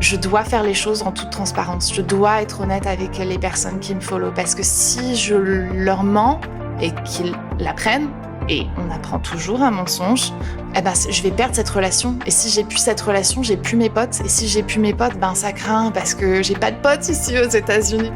Je dois faire les choses en toute transparence. Je dois être honnête avec les personnes qui me follow parce que si je leur mens et qu'ils l'apprennent, et on apprend toujours un mensonge, je vais perdre cette relation. Et si j'ai plus cette relation, j'ai plus mes potes. Et si j'ai plus mes potes, ça craint parce que j'ai pas de potes ici aux États-Unis.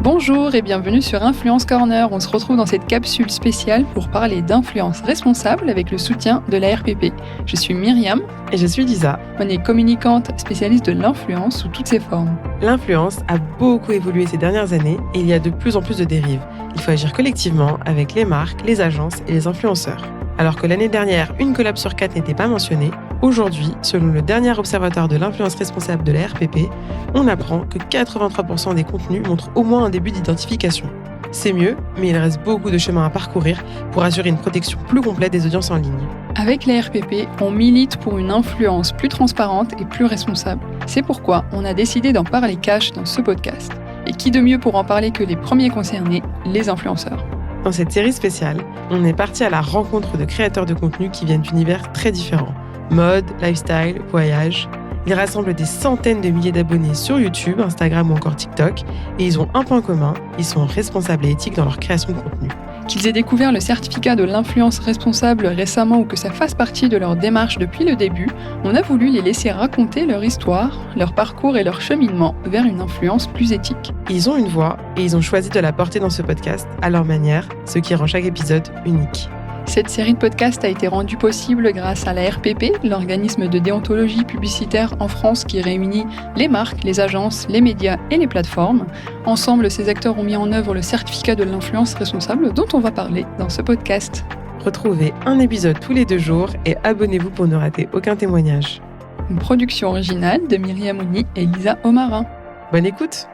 Bonjour et bienvenue sur Influence Corner. On se retrouve dans cette capsule spéciale pour parler d'influence responsable avec le soutien de la RPP. Je suis Myriam. Et je suis Lisa. On est communicante spécialiste de l'influence sous toutes ses formes. L'influence a beaucoup évolué ces dernières années et il y a de plus en plus de dérives. Il faut agir collectivement avec les marques, les agences et les influenceurs. Alors que l'année dernière, une collab sur 4 n'était pas mentionnée, aujourd'hui, selon le dernier observatoire de l'influence responsable de la RPP, on apprend que 83% des contenus montrent au moins un début d'identification. C'est mieux, mais il reste beaucoup de chemin à parcourir pour assurer une protection plus complète des audiences en ligne. Avec la RPP, on milite pour une influence plus transparente et plus responsable. C'est pourquoi on a décidé d'en parler cash dans ce podcast. Et qui de mieux pour en parler que les premiers concernés, les influenceurs. Dans cette série spéciale, on est parti à la rencontre de créateurs de contenu qui viennent d'univers très différents. Mode, lifestyle, voyage. Ils rassemblent des centaines de milliers d'abonnés sur YouTube, Instagram ou encore TikTok. Et ils ont un point commun, ils sont responsables et éthiques dans leur création de contenu. Qu'ils aient découvert le certificat de l'influence responsable récemment ou que ça fasse partie de leur démarche depuis le début, on a voulu les laisser raconter leur histoire, leur parcours et leur cheminement vers une influence plus éthique. Ils ont une voix et ils ont choisi de la porter dans ce podcast à leur manière, ce qui rend chaque épisode unique. Cette série de podcasts a été rendue possible grâce à la RPP, l'organisme de déontologie publicitaire en France qui réunit les marques, les agences, les médias et les plateformes. Ensemble, ces acteurs ont mis en œuvre le certificat de l'influence responsable dont on va parler dans ce podcast. Retrouvez un épisode tous les 2 jours et abonnez-vous pour ne rater aucun témoignage. Une production originale de Myriam Ouni et Lisa Omarin. Bonne écoute!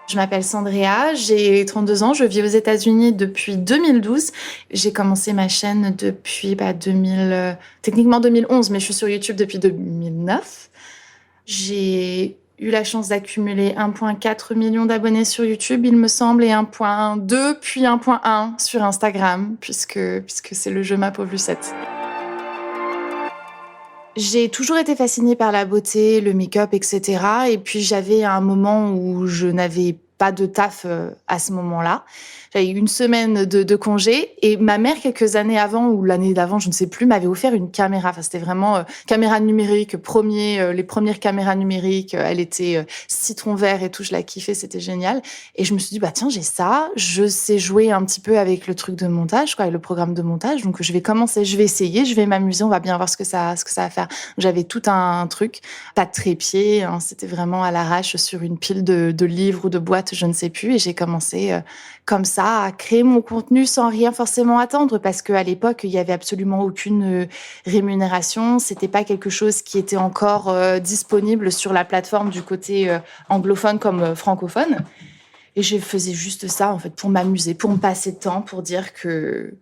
Je m'appelle Sandrea, j'ai 32 ans, je vis aux États-Unis depuis 2012. J'ai commencé ma chaîne depuis techniquement 2011, mais je suis sur YouTube depuis 2009. J'ai eu la chance d'accumuler 1,4 million d'abonnés sur YouTube, il me semble, et 1,2 puis 1,1 sur Instagram, puisque c'est le jeu Ma pauvre Lucette. J'ai toujours été fascinée par la beauté, le make-up, etc. Et puis j'avais un moment où je n'avais pas de taf à ce moment-là. J'avais eu une semaine de congé et ma mère, quelques années avant ou l'année d'avant, je ne sais plus, m'avait offert une caméra. Enfin, c'était vraiment caméra numérique, les premières caméras numériques. Elle était citron vert et tout, je la kiffais, c'était génial. Et je me suis dit, tiens, j'ai ça. Je sais jouer un petit peu avec le truc de montage, et le programme de montage. Donc, je vais commencer, je vais essayer, je vais m'amuser, on va bien voir ce que ça va faire. Donc, j'avais tout un truc, pas de trépied, hein, c'était vraiment à l'arrache sur une pile de livres ou de boîtes, je ne sais plus. Et j'ai commencé comme ça à créer mon contenu sans rien forcément attendre parce qu'à l'époque, il y avait absolument aucune rémunération. C'était pas quelque chose qui était encore disponible sur la plateforme du côté anglophone comme francophone. Et je faisais juste ça, en fait, pour m'amuser, pour me passer de temps, pour dire que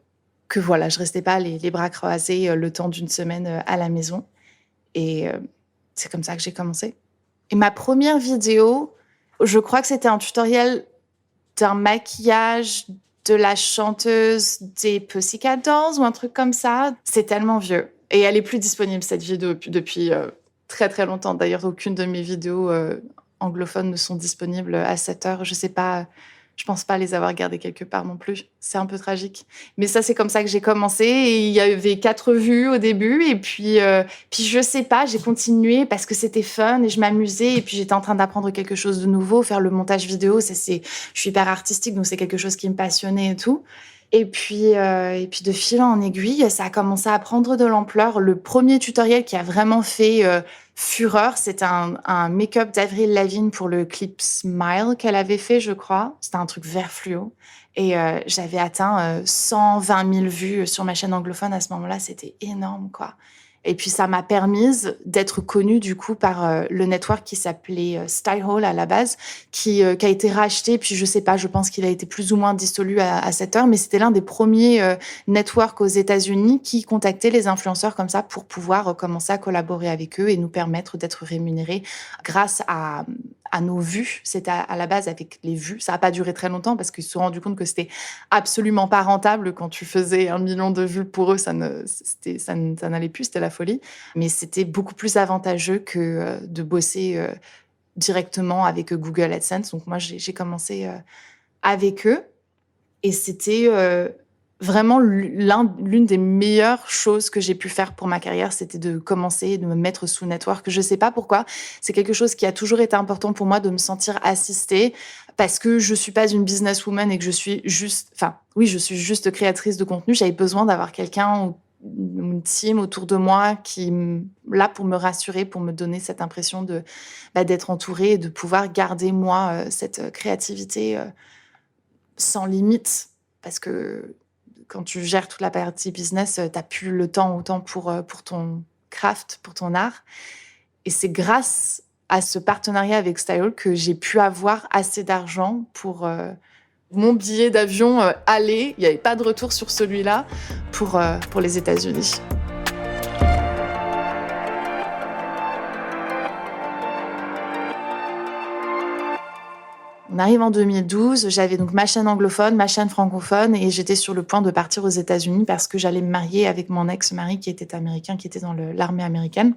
voilà, je restais pas les bras croisés le temps d'une semaine à la maison. Et c'est comme ça que j'ai commencé. Et ma première vidéo, je crois que c'était un tutoriel d'un maquillage de la chanteuse des Pussycat Dolls ou un truc comme ça. C'est tellement vieux. Et elle est plus disponible, cette vidéo, depuis très très longtemps. D'ailleurs, aucune de mes vidéos anglophones ne sont disponibles à cette heure. Je pense pas les avoir gardées quelque part non plus. C'est un peu tragique. Mais ça, c'est comme ça que j'ai commencé. Et il y avait 4 vues au début. Et puis je sais pas, j'ai continué parce que c'était fun et je m'amusais. Et puis, j'étais en train d'apprendre quelque chose de nouveau. Faire le montage vidéo, je suis hyper artistique, donc c'est quelque chose qui me passionnait et tout. Et puis de fil en aiguille, ça a commencé à prendre de l'ampleur. Le premier tutoriel qui a vraiment fait fureur, c'était un make-up d'Avril Lavigne pour le clip Smile qu'elle avait fait, je crois. C'était un truc vert fluo. Et j'avais atteint 120 000 vues sur ma chaîne anglophone à ce moment-là. C'était énorme, quoi. Et puis, ça m'a permise d'être connue, du coup, par le network qui s'appelait Style à la base, qui a été racheté. Puis, je sais pas, je pense qu'il a été plus ou moins dissolu à cette heure. Mais c'était l'un des premiers networks aux États-Unis qui contactait les influenceurs comme ça pour pouvoir commencer à collaborer avec eux et nous permettre d'être rémunérés grâce à à nos vues. C'était à la base avec les vues. Ça n'a pas duré très longtemps parce qu'ils se sont rendus compte que c'était absolument pas rentable. Quand tu faisais 1 million de vues pour eux, ça n'allait plus, c'était la folie. Mais c'était beaucoup plus avantageux que de bosser directement avec Google AdSense. Donc moi, j'ai commencé avec eux. Et c'était vraiment l'une des meilleures choses que j'ai pu faire pour ma carrière, c'était de commencer, de me mettre sous network. Je sais pas pourquoi, c'est quelque chose qui a toujours été important pour moi de me sentir assistée parce que je suis pas une businesswoman et que je suis juste créatrice de contenu. J'avais besoin d'avoir quelqu'un une team autour de moi qui là pour me rassurer, pour me donner cette impression d'être entourée et de pouvoir garder moi cette créativité sans limite, parce que quand tu gères toute la partie business, t'as plus le temps autant pour ton craft, pour ton art. Et c'est grâce à ce partenariat avec Style que j'ai pu avoir assez d'argent pour mon billet d'avion aller. Il n'y avait pas de retour sur celui-là pour les États-Unis. On arrive en 2012, j'avais donc ma chaîne anglophone, ma chaîne francophone et j'étais sur le point de partir aux États-Unis parce que j'allais me marier avec mon ex-mari qui était américain, qui était dans l'armée américaine.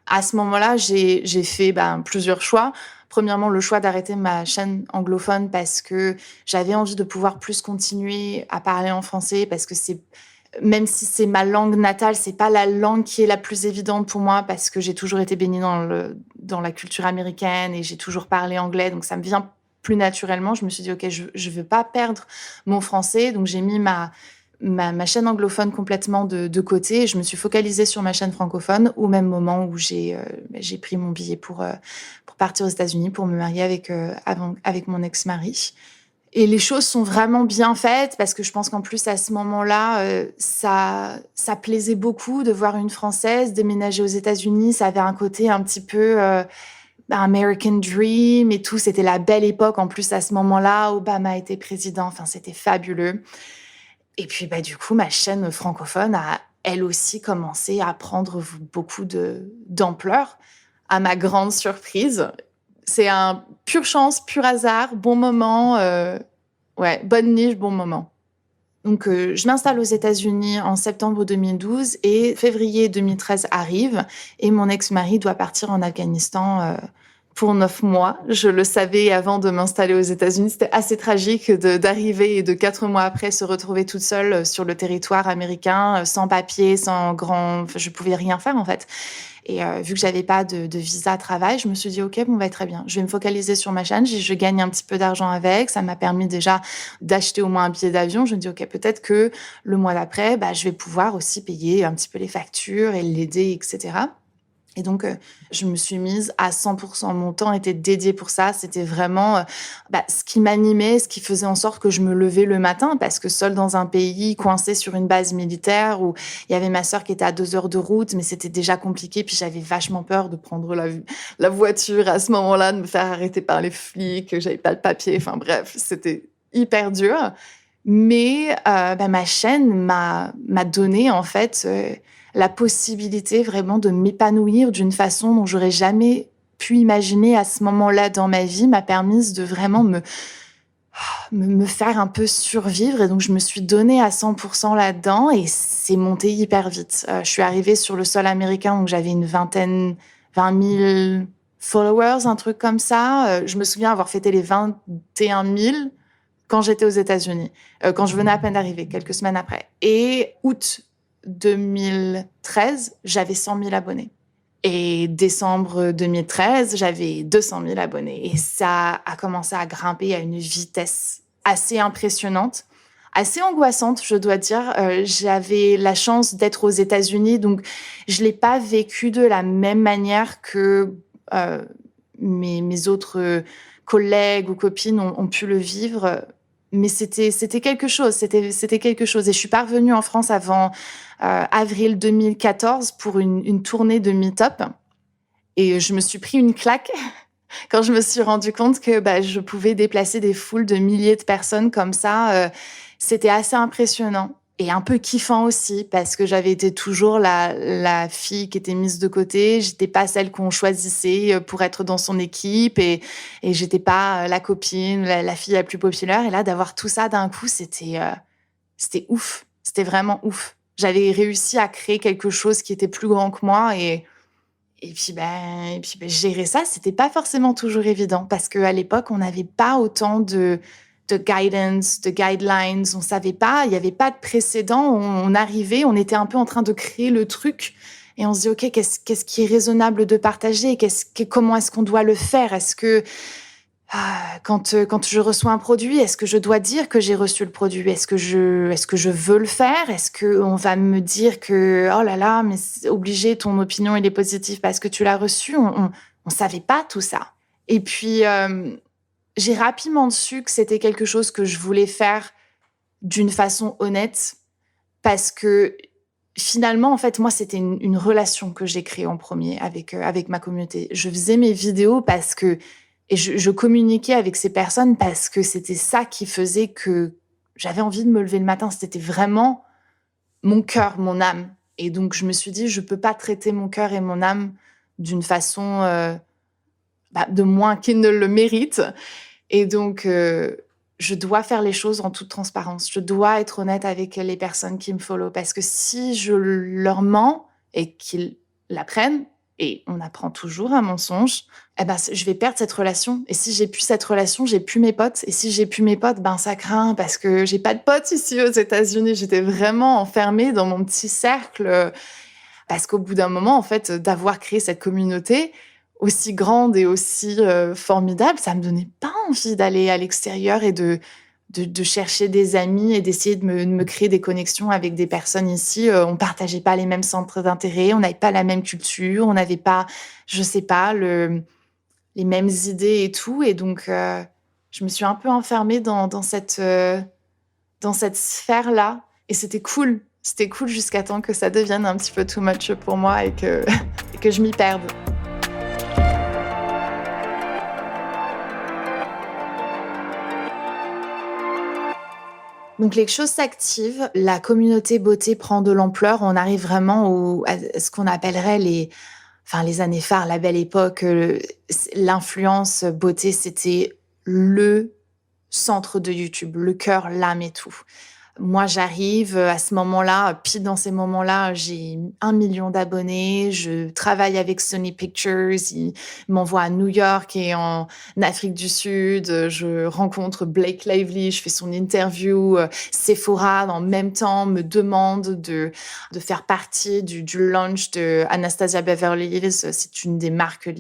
À ce moment-là, j'ai fait plusieurs choix. Premièrement, le choix d'arrêter ma chaîne anglophone parce que j'avais envie de pouvoir plus continuer à parler en français parce que même si c'est ma langue natale, c'est pas la langue qui est la plus évidente pour moi parce que j'ai toujours été baignée dans la culture américaine et j'ai toujours parlé anglais, donc ça me vient plus naturellement. Je me suis dit, OK, je veux pas perdre mon français. Donc, j'ai mis ma chaîne anglophone complètement de côté et je me suis focalisée sur ma chaîne francophone au même moment où j'ai pris mon billet pour partir aux États-Unis, pour me marier avec mon ex-mari. Et les choses sont vraiment bien faites parce que je pense qu'en plus, à ce moment-là, ça plaisait beaucoup de voir une Française déménager aux États-Unis. Ça avait un côté un petit peu American Dream et tout. C'était la belle époque. En plus, à ce moment-là, Obama était président. Enfin, c'était fabuleux. Et puis, du coup, ma chaîne francophone a, elle aussi, commencé à prendre beaucoup d'ampleur, à ma grande surprise. C'est un pure chance, pur hasard, bon moment. Bonne niche, bon moment. Donc, je m'installe aux États-Unis en septembre 2012 et février 2013 arrive et mon ex-mari doit partir en Afghanistan pour 9 mois. Je le savais avant de m'installer aux États-Unis. C'était assez tragique d'arriver et de 4 mois après se retrouver toute seule sur le territoire américain, sans papier, je pouvais rien faire en fait. Et vu que j'avais pas de visa travail, je me suis dit, OK, très bien. Je vais me focaliser sur ma chaîne. Je gagne un petit peu d'argent avec. Ça m'a permis déjà d'acheter au moins un billet d'avion. Je me dis, OK, peut-être que le mois d'après, je vais pouvoir aussi payer un petit peu les factures et l'aider, etc. Et donc, je me suis mise à 100%. Mon temps était dédié pour ça. C'était vraiment ce qui m'animait, ce qui faisait en sorte que je me levais le matin parce que seule dans un pays, coincée sur une base militaire où il y avait ma sœur qui était à 2 heures de route, mais c'était déjà compliqué. Puis j'avais vachement peur de prendre la voiture à ce moment-là, de me faire arrêter par les flics, que j'avais pas de papier. Enfin bref, c'était hyper dur. Mais ma chaîne m'a donné en fait la possibilité vraiment de m'épanouir d'une façon dont j'aurais jamais pu imaginer à ce moment-là dans ma vie, m'a permis de vraiment me faire un peu survivre. Et donc, je me suis donnée à 100% là-dedans et c'est monté hyper vite. Je suis arrivée sur le sol américain, donc j'avais 20 000 followers, un truc comme ça. Je me souviens avoir fêté les 21 000 quand j'étais aux États-Unis, quand je venais à peine d'arriver, quelques semaines après. Et août 2013, j'avais 100 000 abonnés. Et décembre 2013, j'avais 200 000 abonnés. Et ça a commencé à grimper à une vitesse assez impressionnante, assez angoissante, je dois dire. J'avais la chance d'être aux États-Unis, donc je l'ai pas vécu de la même manière que mes autres collègues ou copines ont pu le vivre. Mais c'était quelque chose, c'était quelque chose. Et je suis pas revenue en France avant avril 2014 pour une tournée de meet-up. Et je me suis pris une claque quand je me suis rendu compte que je pouvais déplacer des foules de milliers de personnes comme ça. C'était assez impressionnant. et un peu kiffant aussi parce que j'avais été toujours la fille qui était mise de côté. J'étais pas celle qu'on choisissait pour être dans son équipe et j'étais pas la copine, la fille la plus populaire. Et là, d'avoir tout ça d'un coup, c'était ouf. C'était vraiment ouf. J'avais réussi à créer quelque chose qui était plus grand que moi et puis gérer ça, c'était pas forcément toujours évident parce qu'à l'époque, on n'avait pas autant de guidance, de guidelines. On savait pas, il y avait pas de précédent. On arrivait, on était un peu en train de créer le truc et on se dit, OK, qu'est-ce qui est raisonnable de partager? Comment est-ce qu'on doit le faire? Est-ce que, quand je reçois un produit, est-ce que je dois dire que j'ai reçu le produit? Est-ce que je veux le faire? Est-ce qu'on va me dire que, oh là là, mais c'est obligé, ton opinion, elle est positive parce que tu l'as reçu? On savait pas tout ça. Et puis, j'ai rapidement su que c'était quelque chose que je voulais faire d'une façon honnête parce que finalement, en fait, moi, c'était une relation que j'ai créée en premier avec ma communauté. Je faisais mes vidéos parce que et je communiquais avec ces personnes parce que c'était ça qui faisait que j'avais envie de me lever le matin. C'était vraiment mon cœur, mon âme. Et donc, je me suis dit, je peux pas traiter mon cœur et mon âme d'une façon de moins qu'ils ne le méritent. Et donc, je dois faire les choses en toute transparence. Je dois être honnête avec les personnes qui me follow parce que si je leur mens et qu'ils l'apprennent, et on apprend toujours un mensonge, eh ben, je vais perdre cette relation. Et si j'ai plus cette relation, j'ai plus mes potes. Et si j'ai plus mes potes, ben, ça craint parce que j'ai pas de potes ici aux États-Unis. J'étais vraiment enfermée dans mon petit cercle parce qu'au bout d'un moment, en fait, d'avoir créé cette communauté, aussi grande et aussi formidable, ça me donnait pas envie d'aller à l'extérieur et de chercher des amis et d'essayer de me créer des connexions avec des personnes ici. On partageait pas les mêmes centres d'intérêt, on n'avait pas la même culture, on n'avait pas, je sais pas, les mêmes idées et tout. Et donc, je me suis un peu enfermée dans cette sphère-là. Et c'était cool. C'était cool jusqu'à temps que ça devienne un petit peu too much pour moi et que je m'y perde. Donc les choses s'activent, la communauté beauté prend de l'ampleur, on arrive vraiment à ce qu'on appellerait les années phares, la belle époque. L'influence beauté, c'était le centre de YouTube, le cœur, l'âme et tout. Moi, j'arrive à ce moment-là, pile dans ces moments-là, j'ai 1 million d'abonnés, je travaille avec Sony Pictures, ils m'envoient à New York et en Afrique du Sud, je rencontre Blake Lively, je fais son interview, Sephora en même temps me demande de faire partie du launch de Anastasia Beverly Hills. C'est une des marques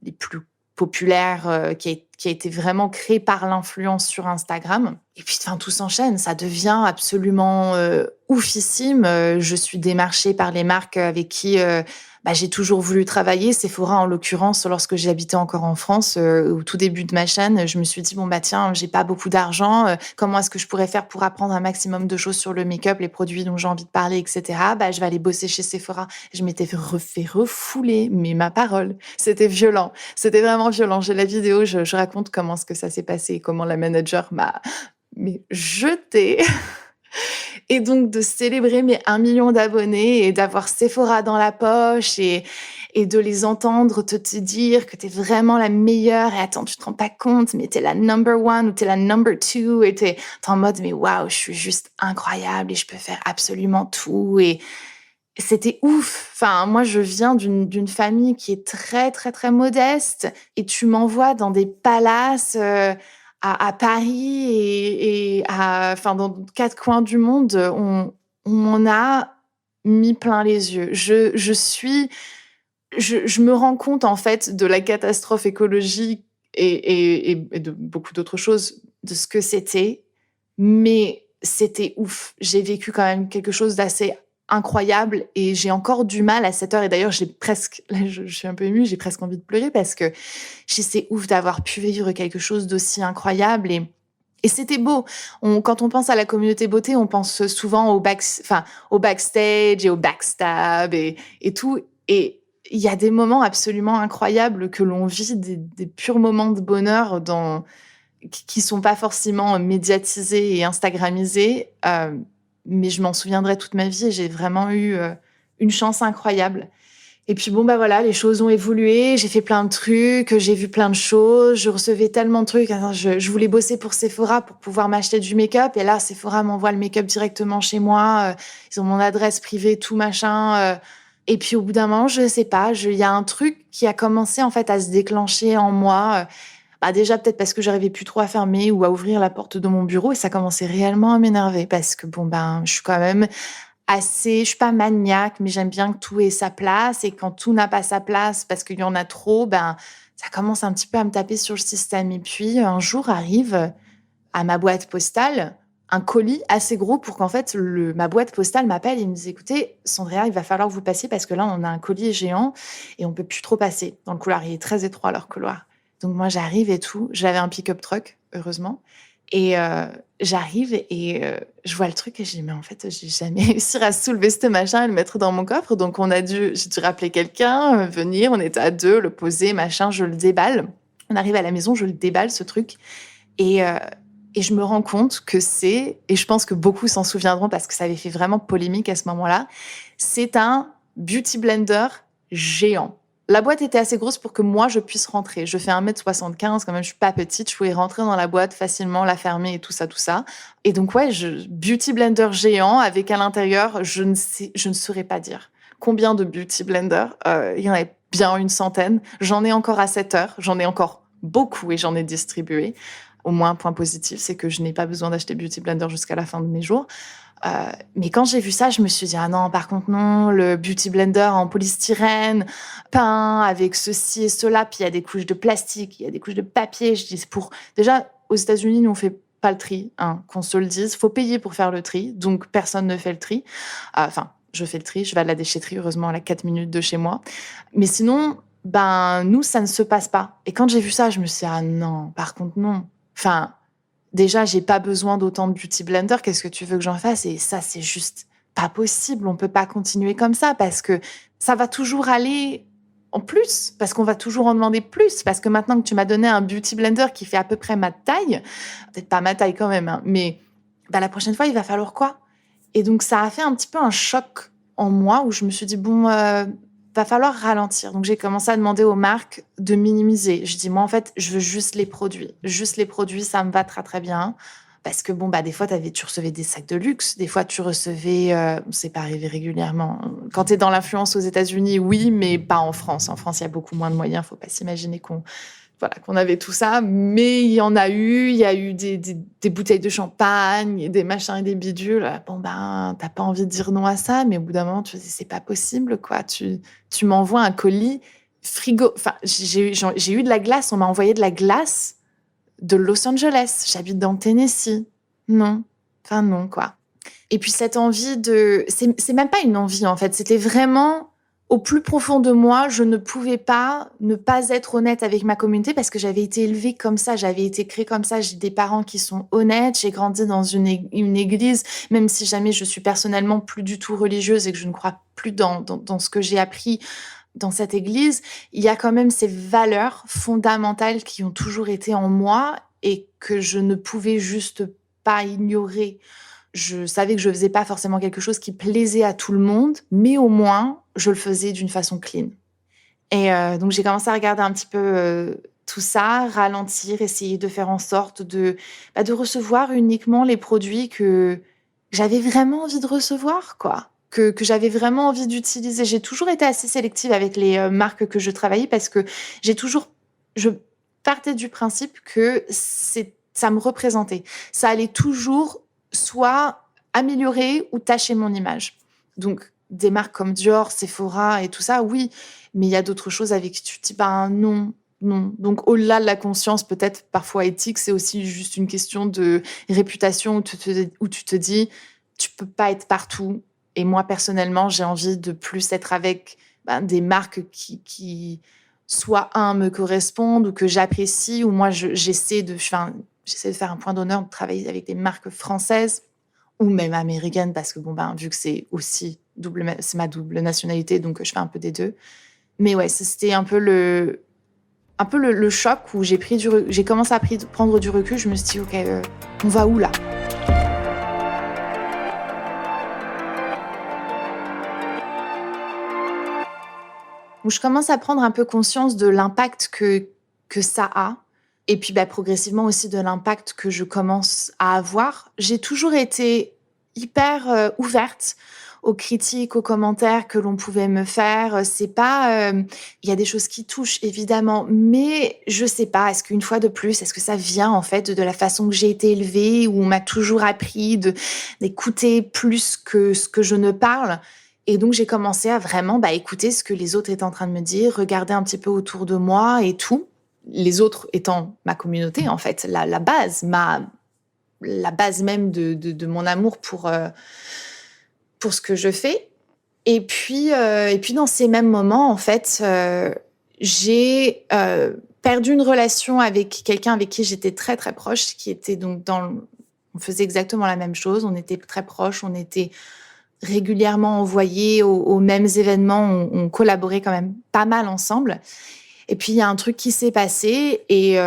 les plus populaire qui a été vraiment créée par l'influence sur Instagram. Et puis, tout s'enchaîne. Ça devient absolument oufissime. Je suis démarchée par les marques avec qui j'ai toujours voulu travailler. Sephora, en l'occurrence, lorsque j'habitais encore en France, au tout début de ma chaîne, je me suis dit, tiens, j'ai pas beaucoup d'argent. Comment est-ce que je pourrais faire pour apprendre un maximum de choses sur le make-up, les produits dont j'ai envie de parler, etc. Je vais aller bosser chez Sephora. Je m'étais fait refouler, mais ma parole, c'était violent. C'était vraiment violent. J'ai la vidéo, je raconte comment est-ce que ça s'est passé, comment la manager m'a jetée. Et donc, de célébrer mes 1 million d'abonnés et d'avoir Sephora dans la poche et de les entendre te dire que t'es vraiment la meilleure et attends, tu te rends pas compte, mais t'es la number one ou t'es la number two et t'es en mode, mais waouh, je suis juste incroyable et je peux faire absolument tout et c'était ouf. Moi, je viens d'une famille qui est très, très, très modeste et tu m'envoies dans des palaces, à Paris et dans 4 coins du monde, on m'en a mis plein les yeux. Je me rends compte, en fait, de la catastrophe écologique et de beaucoup d'autres choses, de ce que c'était, mais c'était ouf. J'ai vécu quand même quelque chose d'assez incroyable et j'ai encore du mal à cette heure. Et d'ailleurs, là, je suis un peu émue, j'ai presque envie de pleurer parce que c'est ouf d'avoir pu vivre quelque chose d'aussi incroyable et c'était beau. Quand on pense à la communauté beauté, on pense souvent au backstage et au backstab et tout. Et il y a des moments absolument incroyables que l'on vit, des purs moments de bonheur qui sont pas forcément médiatisés et instagramisés. mais je m'en souviendrai toute ma vie et j'ai vraiment eu une chance incroyable. Et puis voilà, les choses ont évolué, j'ai fait plein de trucs, j'ai vu plein de choses, je recevais tellement de trucs. Je voulais bosser pour Sephora pour pouvoir m'acheter du make-up. Et là, Sephora m'envoie le make-up directement chez moi. Ils ont mon adresse privée, tout machin. Et puis au bout d'un moment, je sais pas, il y a un truc qui a commencé en fait à se déclencher en moi. Déjà peut-être parce que j'arrivais plus trop à fermer ou à ouvrir la porte de mon bureau et ça commençait réellement à m'énerver parce que je suis quand même je suis pas maniaque, mais j'aime bien que tout ait sa place. Et quand tout n'a pas sa place parce qu'il y en a trop, ça commence un petit peu à me taper sur le système. Et puis, un jour arrive à ma boîte postale un colis assez gros pour qu'en fait, ma boîte postale m'appelle et me dit, écoutez, Sandria, il va falloir que vous passiez parce que là, on a un colis géant et on peut plus trop passer dans le couloir. Il est très étroit, leur couloir. Donc, moi, j'arrive et tout. J'avais un pick-up truck, heureusement. Et j'arrive et je vois le truc et je dis mais en fait j'ai jamais réussi à soulever ce machin et le mettre dans mon coffre, donc j'ai dû rappeler quelqu'un, venir, on était à 2, le poser, machin, je le déballe. On arrive à la maison, je le déballe ce truc et je me rends compte que et je pense que beaucoup s'en souviendront parce que ça avait fait vraiment polémique à ce moment-là, c'est un beauty blender géant. La boîte était assez grosse pour que moi, je puisse rentrer. Je fais 1m75, quand même, je suis pas petite. Je pouvais rentrer dans la boîte facilement, la fermer et tout ça. Et donc, beauty blender géant avec à l'intérieur, je ne saurais pas dire combien de beauty blenders. Il y en avait bien une centaine. J'en ai encore à 7 heures. J'en ai encore beaucoup et j'en ai distribué. Au moins, un point positif, c'est que je n'ai pas besoin d'acheter beauty blender jusqu'à la fin de mes jours. Mais quand j'ai vu ça, je me suis dit ah non, par contre non, le beauty blender en polystyrène, peint avec ceci et cela, puis il y a des couches de plastique, il y a des couches de papier. Je dis déjà aux États-Unis, nous on fait pas le tri, qu'on se le dise, faut payer pour faire le tri, donc personne ne fait le tri. Je fais le tri, je vais à la déchetterie, heureusement à 4 minutes de chez moi. Mais sinon, nous ça ne se passe pas. Et quand j'ai vu ça, je me suis dit ah non, par contre non. Déjà, j'ai pas besoin d'autant de beauty blender. Qu'est-ce que tu veux que j'en fasse? Et ça, c'est juste pas possible. On peut pas continuer comme ça parce que ça va toujours aller en plus, parce qu'on va toujours en demander plus. Parce que maintenant que tu m'as donné un beauty blender qui fait à peu près ma taille, peut-être pas ma taille quand même, hein, mais la prochaine fois, il va falloir quoi? Et donc, ça a fait un petit peu un choc en moi où je me suis dit va falloir ralentir. Donc, j'ai commencé à demander aux marques de minimiser. Je dis, moi, en fait, je veux juste les produits. Juste les produits, ça me va très, très bien. Parce que, des fois, tu recevais des sacs de luxe. Des fois, tu recevais... c'est pas arrivé régulièrement. Quand tu es dans l'influence aux États-Unis, oui, mais pas en France. En France, il y a beaucoup moins de moyens. Faut pas s'imaginer qu'on avait tout ça. Mais il y en a eu. Il y a eu des bouteilles de champagne, des machins et des bidules. T'as pas envie de dire non à ça. Mais au bout d'un moment, tu te dis, c'est pas possible, quoi. Tu m'envoies un colis frigo. J'ai eu de la glace. On m'a envoyé de la glace de Los Angeles. J'habite dans le Tennessee. Non. Non, quoi. Et puis cette envie c'est même pas une envie, en fait. C'était vraiment... Au plus profond de moi, je ne pouvais pas ne pas être honnête avec ma communauté parce que j'avais été élevée comme ça, j'avais été créée comme ça. J'ai des parents qui sont honnêtes, j'ai grandi dans une église, même si jamais je suis personnellement plus du tout religieuse et que je ne crois plus dans ce que j'ai appris dans cette église, il y a quand même ces valeurs fondamentales qui ont toujours été en moi et que je ne pouvais juste pas ignorer. Je savais que je faisais pas forcément quelque chose qui plaisait à tout le monde, mais au moins, je le faisais d'une façon clean. Et donc, j'ai commencé à regarder un petit peu tout ça, ralentir, essayer de faire en sorte de recevoir uniquement les produits que j'avais vraiment envie de recevoir, quoi. Que j'avais vraiment envie d'utiliser. J'ai toujours été assez sélective avec les marques que je travaillais parce que je partais du principe que ça me représentait. Ça allait toujours soit améliorer ou tâcher mon image. Donc, des marques comme Dior, Sephora et tout ça, oui, mais il y a d'autres choses avec qui tu te dis, non. Donc, au-delà de la conscience, peut-être parfois éthique, c'est aussi juste une question de réputation où tu te dis, tu peux pas être partout. Et moi, personnellement, j'ai envie de plus être avec des marques qui soit, me correspondent ou que j'apprécie, ou moi, j'essaie de faire un point d'honneur de travailler avec des marques françaises ou même américaines parce que, vu que c'est aussi c'est ma double nationalité, donc je fais un peu des deux. Mais ouais, c'était un peu le choc où j'ai commencé à prendre du recul. Je me suis dit, OK, on va où là? où je commence à prendre un peu conscience de l'impact que ça a. Et puis progressivement aussi de l'impact que je commence à avoir. J'ai toujours été hyper ouverte aux critiques, aux commentaires que l'on pouvait me faire. C'est pas, il y a des choses qui touchent évidemment, mais je sais pas. Est-ce qu'une fois de plus, est-ce que ça vient en fait de la façon que j'ai été élevée, où on m'a toujours appris d'écouter plus que ce que je ne parle. Et donc j'ai commencé à vraiment écouter ce que les autres étaient en train de me dire, regarder un petit peu autour de moi et tout. Les autres étant ma communauté en fait, la base, la base même de mon amour pour ce que je fais. Et puis dans ces mêmes moments, en fait, j'ai perdu une relation avec quelqu'un avec qui j'étais très, très proche, qui était donc on faisait exactement la même chose, on était très proches, on était régulièrement envoyés aux mêmes événements, on collaborait quand même pas mal ensemble. Et puis, il y a un truc qui s'est passé et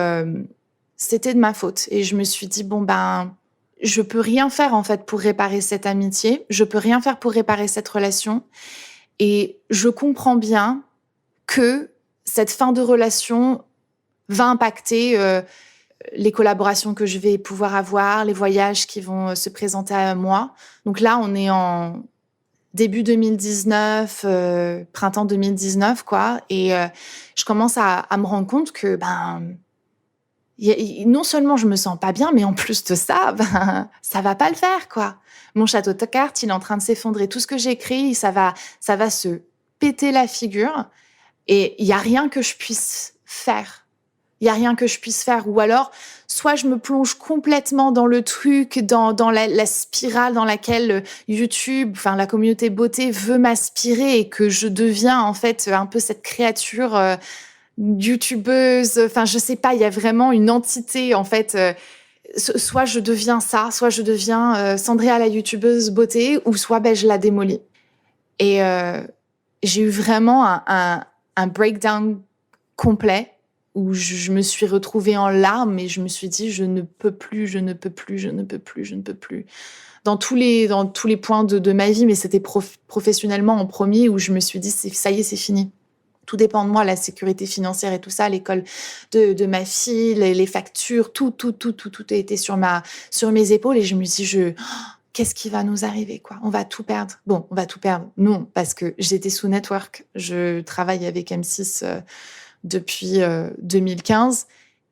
c'était de ma faute. Et je me suis dit, je peux rien faire, en fait, pour réparer cette amitié. Je peux rien faire pour réparer cette relation. Et je comprends bien que cette fin de relation va impacter les collaborations que je vais pouvoir avoir, les voyages qui vont se présenter à moi. Donc là, on est en début 2019, printemps 2019, quoi. Et je commence à me rendre compte que, non seulement je me sens pas bien, mais en plus de ça, ça va pas le faire, quoi. Mon château de cartes, il est en train de s'effondrer. Tout ce que j'ai créé, ça va se péter la figure. Et il y a rien que je puisse faire. Il y a rien que je puisse faire. Ou alors, soit je me plonge complètement dans le truc, dans la spirale dans laquelle YouTube, enfin la communauté beauté veut m'aspirer et que je deviens en fait un peu cette créature youtubeuse. Enfin, je sais pas, il y a vraiment une entité en fait. Soit je deviens ça, soit je deviens Sandrea la youtubeuse beauté, ou soit je la démolis. Et j'ai eu vraiment un breakdown complet où je me suis retrouvée en larmes et je me suis dit je ne peux plus. Dans tous les points de ma vie, mais c'était professionnellement en premier où je me suis dit ça y est, c'est fini. Tout dépend de moi, la sécurité financière et tout ça, l'école de ma fille, les factures, tout a été sur mes épaules et je me suis dit qu'est-ce qui va nous arriver, quoi? On va tout perdre. Bon, on va tout perdre. Non, parce que j'étais sous network. Je travaille avec M6 depuis 2015.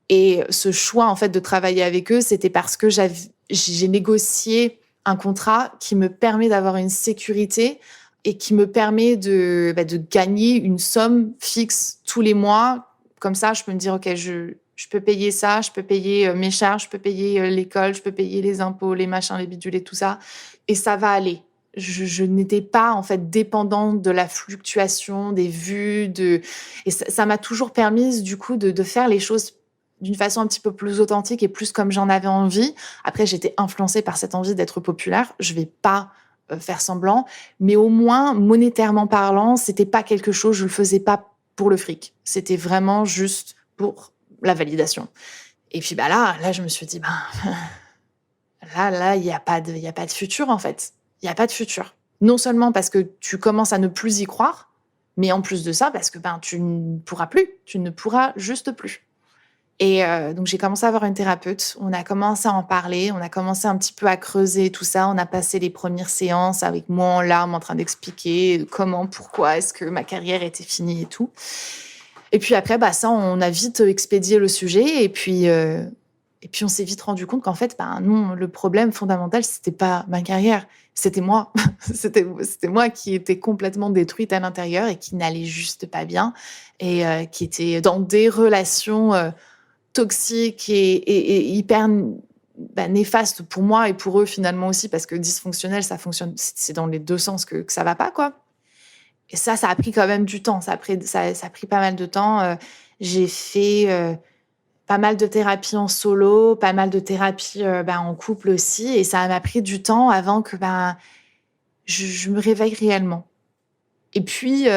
Et ce choix, en fait, de travailler avec eux, c'était parce que j'ai négocié un contrat qui me permet d'avoir une sécurité et qui me permet de gagner une somme fixe tous les mois. Comme ça, je peux me dire, OK, je peux payer ça, je peux payer mes charges, je peux payer l'école, je peux payer les impôts, les machins, les bidules et tout ça. Et ça va aller. Je n'étais pas, en fait, dépendante de la fluctuation des vues. Et ça m'a toujours permis, du coup, de faire les choses d'une façon un petit peu plus authentique et plus comme j'en avais envie. Après, j'étais influencée par cette envie d'être populaire. Je vais pas faire semblant, mais au moins, monétairement parlant, c'était pas quelque chose, je le faisais pas pour le fric. C'était vraiment juste pour la validation. Et puis, là, je me suis dit, là, il y a pas de futur, en fait. Il y a pas de futur. Non seulement parce que tu commences à ne plus y croire, mais en plus de ça, parce que, tu ne pourras plus. Tu ne pourras juste plus. Et donc, j'ai commencé à avoir une thérapeute. On a commencé à en parler. On a commencé un petit peu à creuser tout ça. On a passé les premières séances avec moi en larmes, en train d'expliquer comment, pourquoi, est-ce que ma carrière était finie et tout. Et puis après, ça, on a vite expédié le sujet. Et puis on s'est vite rendu compte qu'en fait, non, le problème fondamental, c'était pas ma carrière. C'était moi. C'était moi qui étais complètement détruite à l'intérieur et qui n'allait juste pas bien. Et qui était dans des relations toxiques et hyper néfastes pour moi et pour eux finalement aussi, parce que dysfonctionnel, ça fonctionne, c'est dans les deux sens que ça va pas, quoi. Et ça a pris quand même du temps. Ça a pris pas mal de temps. J'ai fait pas mal de thérapie en solo, pas mal de thérapie en couple aussi. Et ça m'a pris du temps avant que je me réveille réellement. Et puis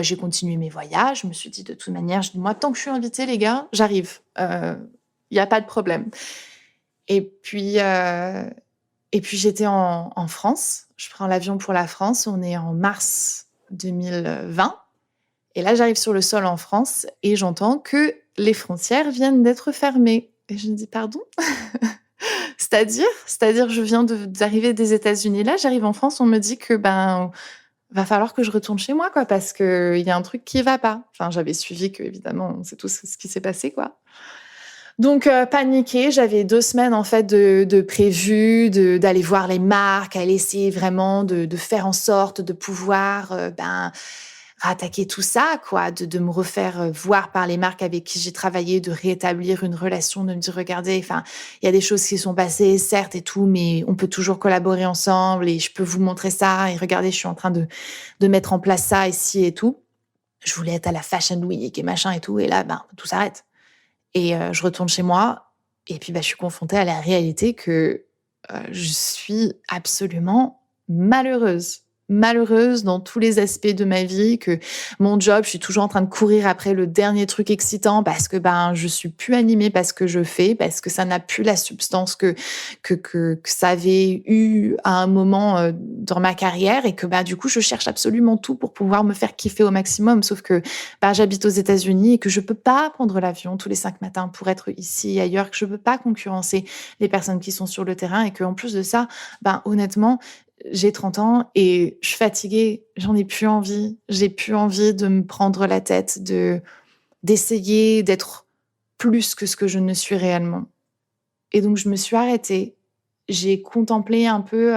j'ai continué mes voyages. Je me suis dit, de toute manière, moi, tant que je suis invitée, les gars, j'arrive. Y a pas de problème. Et puis j'étais en France. Je prends l'avion pour la France. On est en mars 2020. Et là, j'arrive sur le sol en France et j'entends que les frontières viennent d'être fermées. Et je me dis, pardon? C'est-à-dire, je viens d'arriver des États-Unis. Là, j'arrive en France, on me dit que va falloir que je retourne chez moi, quoi, parce qu'il y a un truc qui va pas. Enfin, j'avais suivi que, évidemment, c'est tout ce qui s'est passé, quoi. Donc, paniquée, j'avais 2 semaines, en fait, de prévues, d'aller voir les marques, à essayer vraiment de faire en sorte de pouvoir, rattaquer tout ça, quoi, de me refaire voir par les marques avec qui j'ai travaillé, de rétablir une relation, de me dire, regardez, enfin, il y a des choses qui sont passées, certes et tout, mais on peut toujours collaborer ensemble et je peux vous montrer ça et regardez, je suis en train de mettre en place ça ici et tout. Je voulais être à la Fashion Week et machin et tout, et là, tout s'arrête. Et je retourne chez moi et puis, je suis confrontée à la réalité que je suis absolument malheureuse. Malheureuse dans tous les aspects de ma vie, que mon job, je suis toujours en train de courir après le dernier truc excitant parce que je suis plus animée par ce que je fais, parce que ça n'a plus la substance que ça avait eu à un moment dans ma carrière et que du coup je cherche absolument tout pour pouvoir me faire kiffer au maximum. Sauf que j'habite aux États-Unis et que je peux pas prendre l'avion tous les 5 matins pour être ici et ailleurs, que je peux pas concurrencer les personnes qui sont sur le terrain et qu'en plus de ça, honnêtement, j'ai 30 ans et je suis fatiguée, j'en ai plus envie. J'ai plus envie de me prendre la tête, d'essayer d'être plus que ce que je ne suis réellement. Et donc, je me suis arrêtée. J'ai contemplé un peu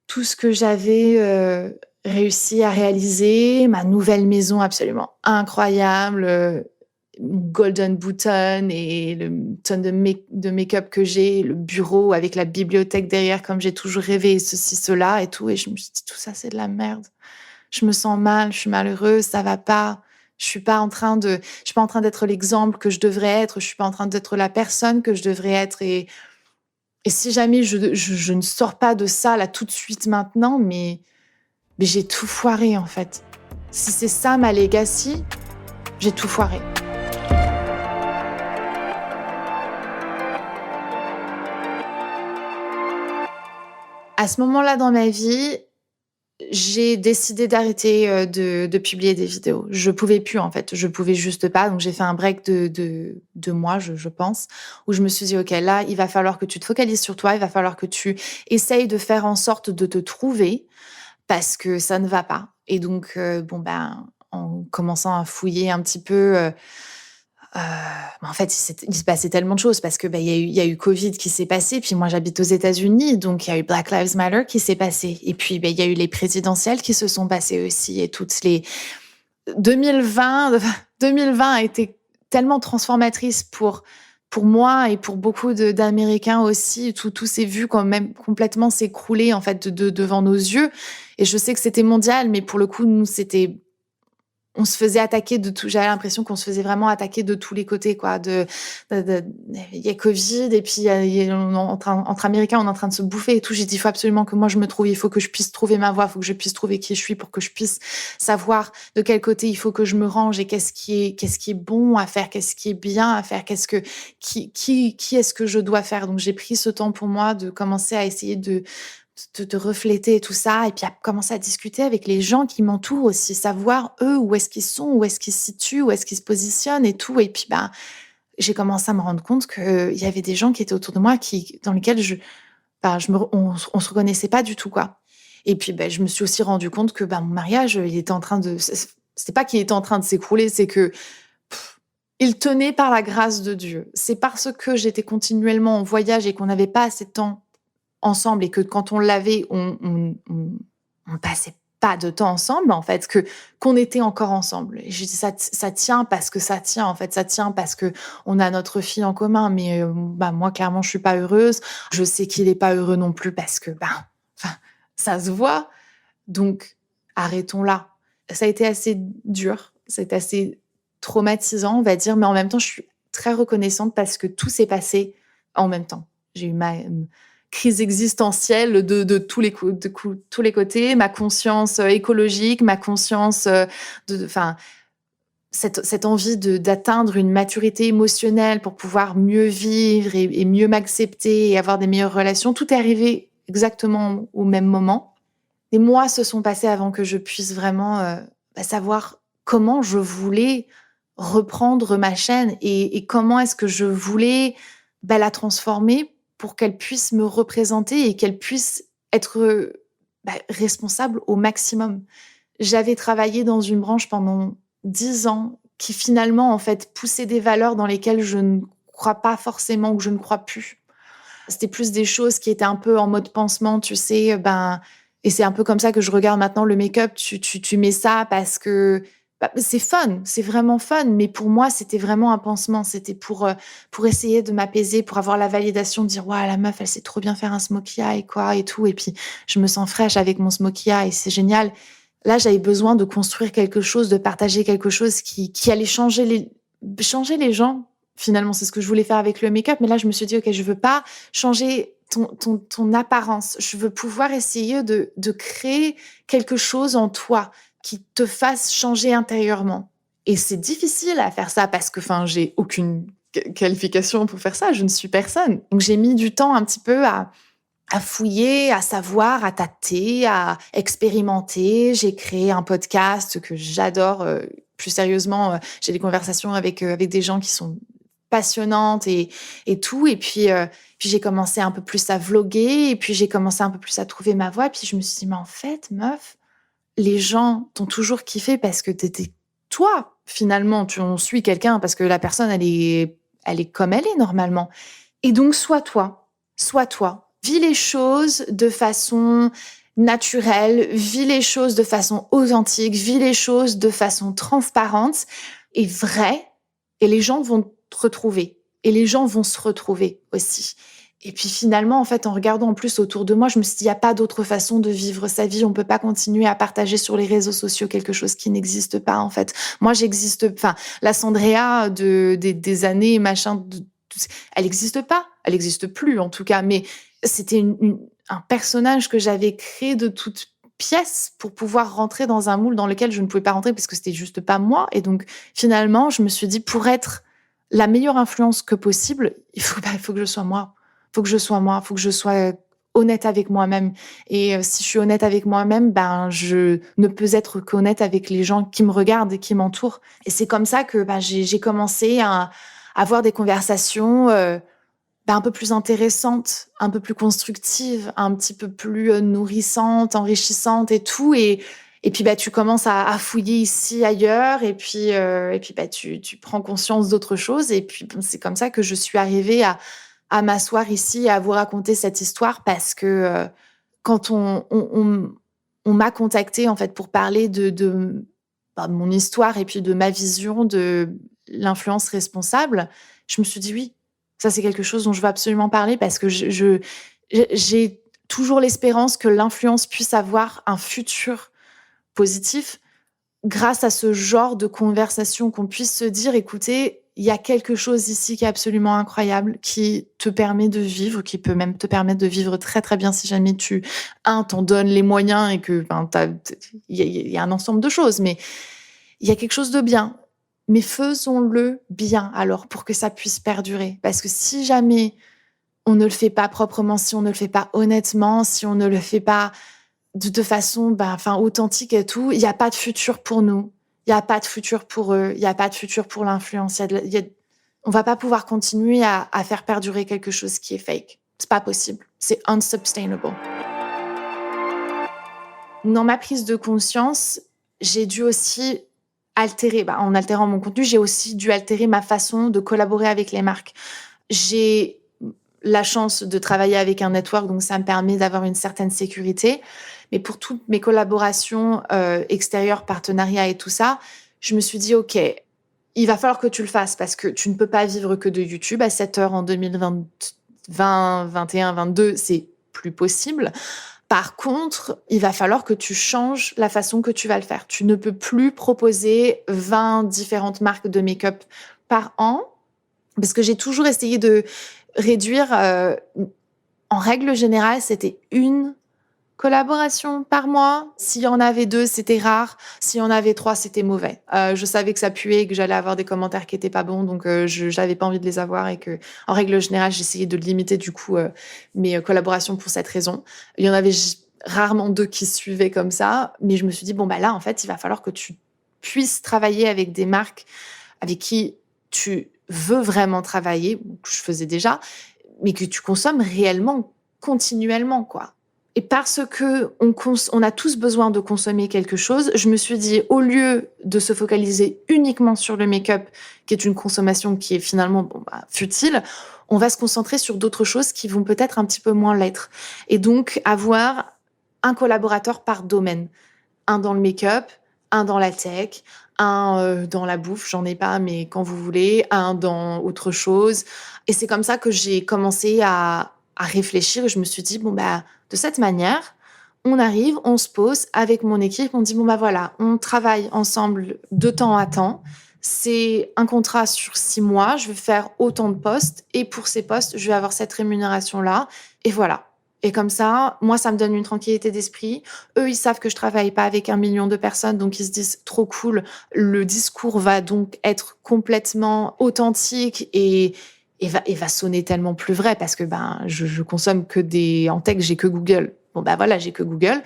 tout ce que j'avais réussi à réaliser, ma nouvelle maison absolument incroyable, mon golden button et le tonne de make-up que j'ai, le bureau avec la bibliothèque derrière comme j'ai toujours rêvé, et ceci, cela et tout. Et je me suis dit, tout ça, c'est de la merde. Je me sens mal, je suis malheureuse, ça va pas. Je suis pas en train d'être l'exemple que je devrais être. Je suis pas en train d'être la personne que je devrais être. Et si jamais je ne sors pas de ça là tout de suite maintenant, mais j'ai tout foiré en fait. Si c'est ça ma legacy, j'ai tout foiré. À ce moment-là dans ma vie, j'ai décidé d'arrêter de publier des vidéos. Je pouvais plus en fait, je pouvais juste pas. Donc j'ai fait un break de 2 mois, je pense, où je me suis dit ok, là il va falloir que tu te focalises sur toi, il va falloir que tu essayes de faire en sorte de te trouver parce que ça ne va pas. Et donc en commençant à fouiller un petit peu. En fait, il se passait tellement de choses parce que il y a eu Covid qui s'est passé, puis moi j'habite aux États-Unis, donc il y a eu Black Lives Matter qui s'est passé, et puis il y a eu les présidentielles qui se sont passées aussi, et toutes les 2020 a été tellement transformatrice pour moi et pour beaucoup d'Américains aussi. Tout s'est vu quand même complètement s'écrouler en fait devant nos yeux. Et je sais que c'était mondial, mais pour le coup, nous on se faisait attaquer de tout. J'avais l'impression qu'on se faisait vraiment attaquer de tous les côtés, quoi. Il y a Covid et puis entre Américains, on est en train de se bouffer et tout. J'ai dit, il faut absolument que moi je me trouve. Il faut que je puisse trouver ma voie. Il faut que je puisse trouver qui je suis pour que je puisse savoir de quel côté il faut que je me range et qu'est-ce qui est bon à faire, qu'est-ce qui est bien à faire, qui est-ce que je dois faire. Donc j'ai pris ce temps pour moi de commencer à essayer de refléter tout ça et puis à commencer à discuter avec les gens qui m'entourent aussi, savoir eux où est-ce qu'ils sont, où est-ce qu'ils se situent, où est-ce qu'ils se positionnent et tout. Et puis j'ai commencé à me rendre compte qu'il y avait des gens qui étaient autour de moi dans lesquels on se reconnaissait pas du tout, quoi. Et puis je me suis aussi rendu compte que mon mariage, il était en train de, c'était pas qu'il était en train de s'écrouler, c'est que il tenait par la grâce de Dieu. C'est parce que j'étais continuellement en voyage et qu'on n'avait pas assez de temps ensemble et que quand on l'avait, on passait pas de temps ensemble en fait, qu'on était encore ensemble. Et je dis ça tient parce que ça tient en fait, ça tient parce que on a notre fille en commun, mais moi clairement je suis pas heureuse. Je sais qu'il est pas heureux non plus parce que ça se voit. Donc arrêtons là. Ça a été assez dur, c'est assez traumatisant on va dire, mais en même temps je suis très reconnaissante parce que tout s'est passé en même temps. J'ai eu ma crise existentielle de tous les tous les côtés, ma conscience écologique, ma conscience cette envie d'atteindre une maturité émotionnelle pour pouvoir mieux vivre et mieux m'accepter et avoir des meilleures relations. Tout est arrivé exactement au même moment. Des mois se sont passés avant que je puisse vraiment savoir comment je voulais reprendre ma chaîne et comment est-ce que je voulais la transformer pour qu'elle puisse me représenter et qu'elle puisse être responsable au maximum. J'avais travaillé dans une branche pendant 10 ans qui finalement, en fait, poussait des valeurs dans lesquelles je ne crois pas forcément ou je ne crois plus. C'était plus des choses qui étaient un peu en mode pansement, tu sais, et c'est un peu comme ça que je regarde maintenant le make-up. Tu mets ça parce que c'est fun, c'est vraiment fun, mais pour moi, c'était vraiment un pansement. C'était pour essayer de m'apaiser, pour avoir la validation, de dire ouais, la meuf, elle sait trop bien faire un smokey eye, quoi, et tout. Et puis, je me sens fraîche avec mon smokey eye, c'est génial. Là, j'avais besoin de construire quelque chose, de partager quelque chose qui allait changer les gens. Finalement, c'est ce que je voulais faire avec le make-up. Mais là, je me suis dit, OK, je veux pas changer ton apparence. Je veux pouvoir essayer de créer quelque chose en toi qui te fasse changer intérieurement. Et c'est difficile à faire ça parce que, j'ai aucune qualification pour faire ça. Je ne suis personne. Donc, j'ai mis du temps un petit peu à fouiller, à savoir, à tâter, à expérimenter. J'ai créé un podcast que j'adore. Plus sérieusement, j'ai des conversations avec des gens qui sont passionnantes et tout. Et puis j'ai commencé un peu plus à vloguer et puis j'ai commencé un peu plus à trouver ma voix. Et puis je me suis dit, mais en fait, meuf, les gens t'ont toujours kiffé parce que t'étais toi. Finalement, on suit quelqu'un parce que la personne, elle est comme elle est normalement. Et donc, sois toi. Sois toi. Vis les choses de façon naturelle, vis les choses de façon authentique, vis les choses de façon transparente et vraie. Et les gens vont te retrouver. Et les gens vont se retrouver aussi. Et puis finalement, en fait, en regardant en plus autour de moi, je me suis dit, il n'y a pas d'autre façon de vivre sa vie. On peut pas continuer à partager sur les réseaux sociaux quelque chose qui n'existe pas, en fait. Moi, la Sandrea des années, machin, elle n'existe pas. Elle n'existe plus, en tout cas. Mais c'était un personnage que j'avais créé de toutes pièces pour pouvoir rentrer dans un moule dans lequel je ne pouvais pas rentrer parce que c'était juste pas moi. Et donc, finalement, je me suis dit, pour être la meilleure influence que possible, il faut que je sois moi. Il faut que je sois moi. Il faut que je sois honnête avec moi-même. Et si je suis honnête avec moi-même, je ne peux être qu'honnête avec les gens qui me regardent et qui m'entourent. Et c'est comme ça que j'ai commencé à avoir des conversations un peu plus intéressantes, un peu plus constructives, un petit peu plus nourrissantes, enrichissantes et tout. Et puis tu commences à fouiller ici, ailleurs, et puis tu prends conscience d'autres choses. Et puis c'est comme ça que je suis arrivée à m'asseoir ici et à vous raconter cette histoire parce que quand on m'a contactée en fait pour parler de mon histoire et puis de ma vision de l'influence responsable, je me suis dit oui, ça c'est quelque chose dont je veux absolument parler parce que j'ai toujours l'espérance que l'influence puisse avoir un futur positif grâce à ce genre de conversation, qu'on puisse se dire, écoutez, il y a quelque chose ici qui est absolument incroyable, qui te permet de vivre, qui peut même te permettre de vivre très très bien si jamais t'en donnes les moyens et que il y a un ensemble de choses, mais il y a quelque chose de bien. Mais faisons-le bien alors pour que ça puisse perdurer. Parce que si jamais on ne le fait pas proprement, si on ne le fait pas honnêtement, si on ne le fait pas de façon authentique et tout, il n'y a pas de futur pour nous. Il n'y a pas de futur pour eux. Il n'y a pas de futur pour l'influence. On va pas pouvoir continuer à faire perdurer quelque chose qui est fake. C'est pas possible. C'est unsustainable. Dans ma prise de conscience, j'ai dû aussi altérer, en altérant mon contenu, j'ai aussi dû altérer ma façon de collaborer avec les marques. J'ai la chance de travailler avec un network, donc ça me permet d'avoir une certaine sécurité. Mais pour toutes mes collaborations extérieures, partenariats et tout ça, je me suis dit, OK, il va falloir que tu le fasses parce que tu ne peux pas vivre que de YouTube à 7 heures en 2020, 21, 22, c'est plus possible. Par contre, il va falloir que tu changes la façon que tu vas le faire. Tu ne peux plus proposer 20 différentes marques de make-up par an parce que j'ai toujours essayé de réduire. En règle générale, c'était une collaboration par mois. S'il y en avait 2, c'était rare. S'il y en avait 3, c'était mauvais. Je savais que ça puait, que j'allais avoir des commentaires qui étaient pas bons, donc je n'avais pas envie de les avoir et que, en règle générale, j'essayais de limiter du coup mes collaborations pour cette raison. Il y en avait rarement 2 qui suivaient comme ça, mais je me suis dit là, en fait, il va falloir que tu puisses travailler avec des marques avec qui tu veux vraiment travailler, que je faisais déjà, mais que tu consommes réellement, continuellement, quoi. Et parce que on a tous besoin de consommer quelque chose, je me suis dit, au lieu de se focaliser uniquement sur le make-up, qui est une consommation qui est finalement futile, on va se concentrer sur d'autres choses qui vont peut-être un petit peu moins l'être. Et donc, avoir un collaborateur par domaine. Un dans le make-up, un dans la tech, un dans la bouffe, j'en ai pas, mais quand vous voulez, un dans autre chose. Et c'est comme ça que j'ai commencé à réfléchir et je me suis dit, de cette manière, on arrive, on se pose avec mon équipe, on dit, voilà, on travaille ensemble de temps à temps. C'est un contrat sur 6 mois, je vais faire autant de postes et pour ces postes, je vais avoir cette rémunération-là. Et voilà. Et comme ça, moi, ça me donne une tranquillité d'esprit. Eux, ils savent que je travaille pas avec 1 million de personnes, donc ils se disent trop cool. Le discours va donc être complètement authentique et va sonner tellement plus vrai parce que je consomme que en tech, j'ai que Google. J'ai que Google.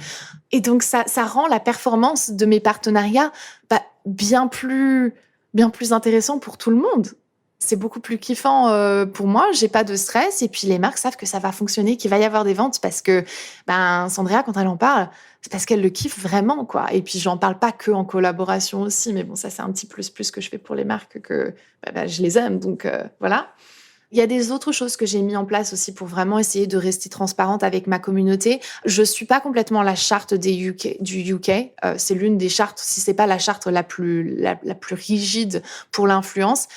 Et donc ça rend la performance de mes partenariats bien plus intéressant pour tout le monde. C'est beaucoup plus kiffant pour moi, j'ai pas de stress et puis les marques savent que ça va fonctionner, qu'il va y avoir des ventes parce que Sandrea, quand elle en parle, c'est parce qu'elle le kiffe vraiment, quoi. Et puis j'en parle pas que en collaboration aussi, mais bon, ça c'est un petit plus que je fais pour les marques que je les aime, donc voilà. Il y a des autres choses que j'ai mis en place aussi pour vraiment essayer de rester transparente avec ma communauté. Je suis pas complètement la charte du UK. C'est l'une des chartes, si c'est pas la charte la plus rigide pour l'influence.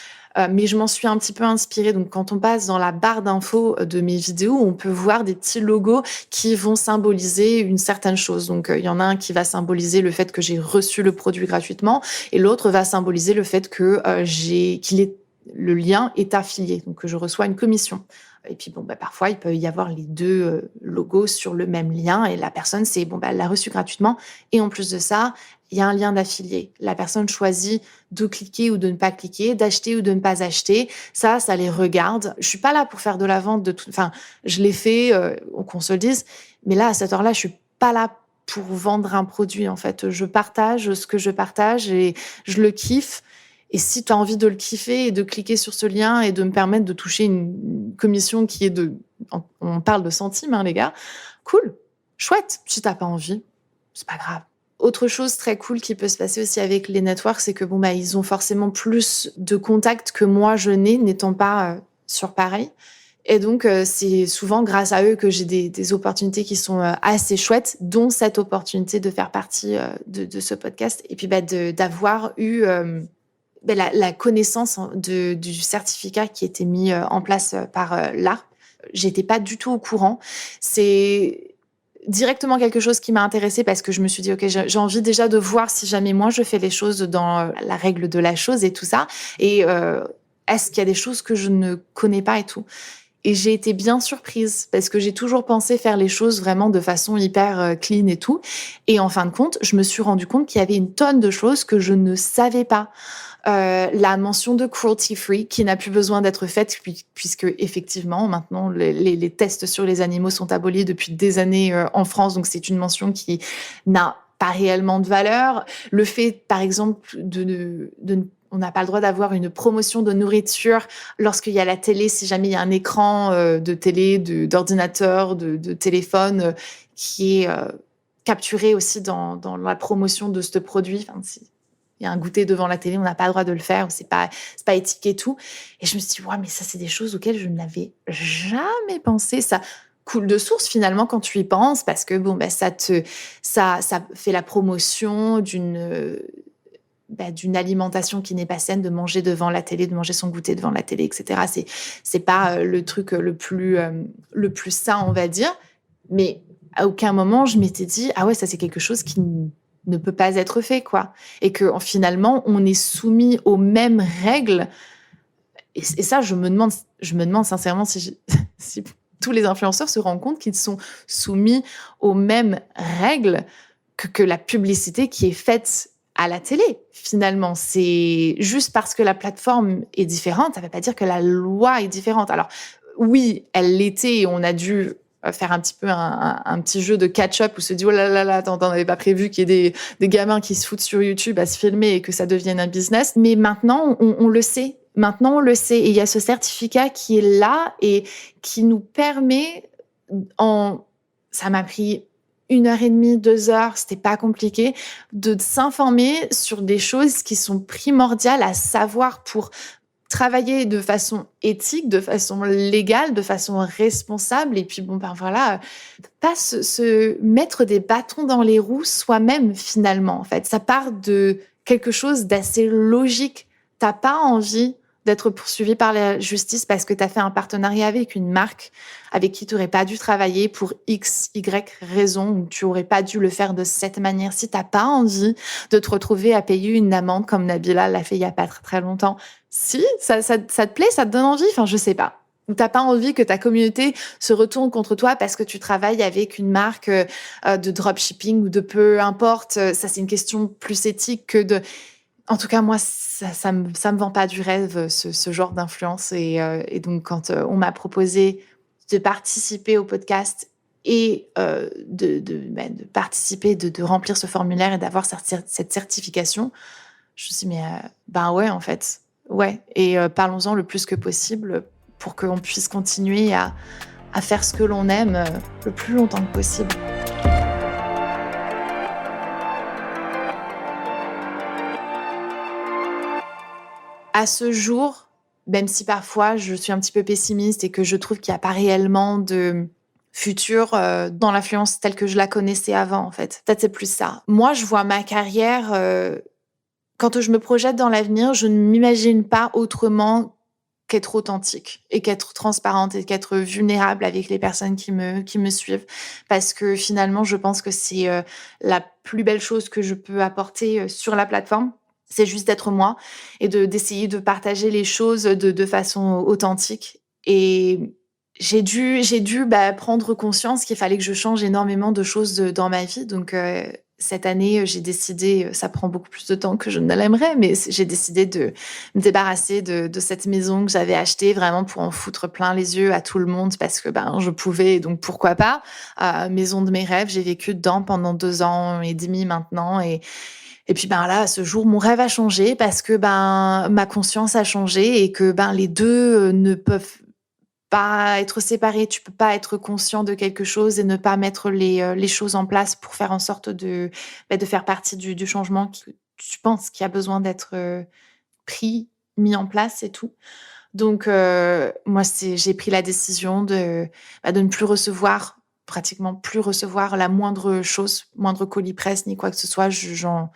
Mais je m'en suis un petit peu inspirée. Donc, quand on passe dans la barre d'infos de mes vidéos, on peut voir des petits logos qui vont symboliser une certaine chose. Donc, il y en a un qui va symboliser le fait que j'ai reçu le produit gratuitement et l'autre va symboliser le fait que le lien est affilié, donc que je reçois une commission. Et puis, parfois, il peut y avoir les deux logos sur le même lien et la personne, elle l'a reçu gratuitement. Et en plus de ça, il y a un lien d'affilié. La personne choisit de cliquer ou de ne pas cliquer, d'acheter ou de ne pas acheter. Ça les regarde. Je suis pas là pour faire de la vente je l'ai fait, qu'on se le dise. Mais là, à cette heure-là, je suis pas là pour vendre un produit, en fait. Je partage ce que je partage et je le kiffe. Et si tu as envie de le kiffer et de cliquer sur ce lien et de me permettre de toucher une commission qui est on parle de centimes, les gars, cool, chouette. Si t'as pas envie, c'est pas grave. Autre chose très cool qui peut se passer aussi avec les networks, c'est que ils ont forcément plus de contacts que moi je n'ai, n'étant pas sur Paris. Et donc, c'est souvent grâce à eux que j'ai des opportunités qui sont assez chouettes, dont cette opportunité de faire partie de ce podcast. Et puis, d'avoir eu la connaissance du certificat qui était mis en place par l'ARP. J'étais pas du tout au courant. C'est directement quelque chose qui m'a intéressée parce que je me suis dit, OK, j'ai envie déjà de voir si jamais moi je fais les choses dans la règle de la chose et tout ça. Et est-ce qu'il y a des choses que je ne connais pas et tout. Et j'ai été bien surprise parce que j'ai toujours pensé faire les choses vraiment de façon hyper clean et tout. Et en fin de compte, je me suis rendu compte qu'il y avait une tonne de choses que je ne savais pas. La mention de cruelty-free qui n'a plus besoin d'être faite puisque effectivement maintenant les tests sur les animaux sont abolis depuis des années en France, donc c'est une mention qui n'a pas réellement de valeur. Le fait, par exemple, on n'a pas le droit d'avoir une promotion de nourriture lorsqu'il y a la télé, si jamais il y a un écran de télé, d'ordinateur, de téléphone qui est capturé aussi dans la promotion de ce produit. Il y a un goûter devant la télé, on n'a pas le droit de le faire, c'est pas éthique et tout. Et je me suis dit, mais ça, c'est des choses auxquelles je n'avais jamais pensé. Ça coule de source finalement quand tu y penses, parce que ça fait la promotion d'une alimentation qui n'est pas saine, de manger devant la télé, de manger son goûter devant la télé, etc. C'est pas le truc le plus sain, on va dire. Mais à aucun moment, je m'étais dit, ah ouais, ça, c'est quelque chose qui ne peut pas être fait, quoi. Et que finalement, on est soumis aux mêmes règles. Et ça, je me demande sincèrement si tous les influenceurs se rendent compte qu'ils sont soumis aux mêmes règles que la publicité qui est faite à la télé. Finalement, c'est juste parce que la plateforme est différente, ça ne veut pas dire que la loi est différente. Alors, oui, elle l'était et on a dû faire un petit peu un petit jeu de catch-up où se dit oh là là là, attends, on n'avait pas prévu qu'il y ait des gamins qui se foutent sur YouTube à se filmer et que ça devienne un business. Mais maintenant, on le sait. Maintenant, on le sait. Et il y a ce certificat qui est là et qui nous permet ça m'a pris 1h30, 2 heures, c'était pas compliqué, de s'informer sur des choses qui sont primordiales à savoir pour travailler de façon éthique, de façon légale, de façon responsable. Et puis, voilà, pas se mettre des bâtons dans les roues soi-même, finalement, en fait. Ça part de quelque chose d'assez logique. T'as pas envie d'être poursuivi par la justice parce que tu as fait un partenariat avec une marque avec qui tu n'aurais pas dû travailler pour X, Y raison, ou tu n'aurais pas dû le faire de cette manière. Si tu n'as pas envie de te retrouver à payer une amende comme Nabila l'a fait il n'y a pas très, très longtemps, si ça te plaît, ça te donne envie, enfin, je sais pas. Ou t'as pas envie que ta communauté se retourne contre toi parce que tu travailles avec une marque de dropshipping ou de peu importe. Ça, c'est une question plus éthique que de... En tout cas, moi, ça me vend pas du rêve, ce genre d'influence. Et donc, quand on m'a proposé de participer au podcast et de participer, de remplir ce formulaire et d'avoir cette certification, je me suis dit, mais ouais, en fait, ouais. Et parlons-en le plus que possible pour qu'on puisse continuer à faire ce que l'on aime le plus longtemps que possible. À ce jour, même si parfois je suis un petit peu pessimiste et que je trouve qu'il n'y a pas réellement de futur dans l'influence telle que je la connaissais avant, en fait. Peut-être c'est plus ça. Moi, je vois ma carrière, quand je me projette dans l'avenir, je ne m'imagine pas autrement qu'être authentique et qu'être transparente et qu'être vulnérable avec les personnes qui me suivent. Parce que finalement, je pense que c'est la plus belle chose que je peux apporter sur la plateforme. C'est juste d'être moi et d'essayer de partager les choses de façon authentique. Et j'ai dû prendre conscience qu'il fallait que je change énormément de choses dans ma vie. Donc, cette année, j'ai décidé, ça prend beaucoup plus de temps que je ne l'aimerais, mais j'ai décidé de me débarrasser de cette maison que j'avais achetée vraiment pour en foutre plein les yeux à tout le monde parce que je pouvais, donc pourquoi pas. Maison de mes rêves, j'ai vécu dedans pendant 2 ans et demi maintenant et puis là, à ce jour, mon rêve a changé parce que ma conscience a changé et que les deux ne peuvent pas être séparés. Tu peux pas être conscient de quelque chose et ne pas mettre les choses en place pour faire en sorte de faire partie du changement que tu penses qui a besoin d'être mis en place et tout. Donc moi, j'ai pris la décision de ne plus recevoir, pratiquement plus recevoir la moindre chose, moindre colis presse ni quoi que ce soit. J'en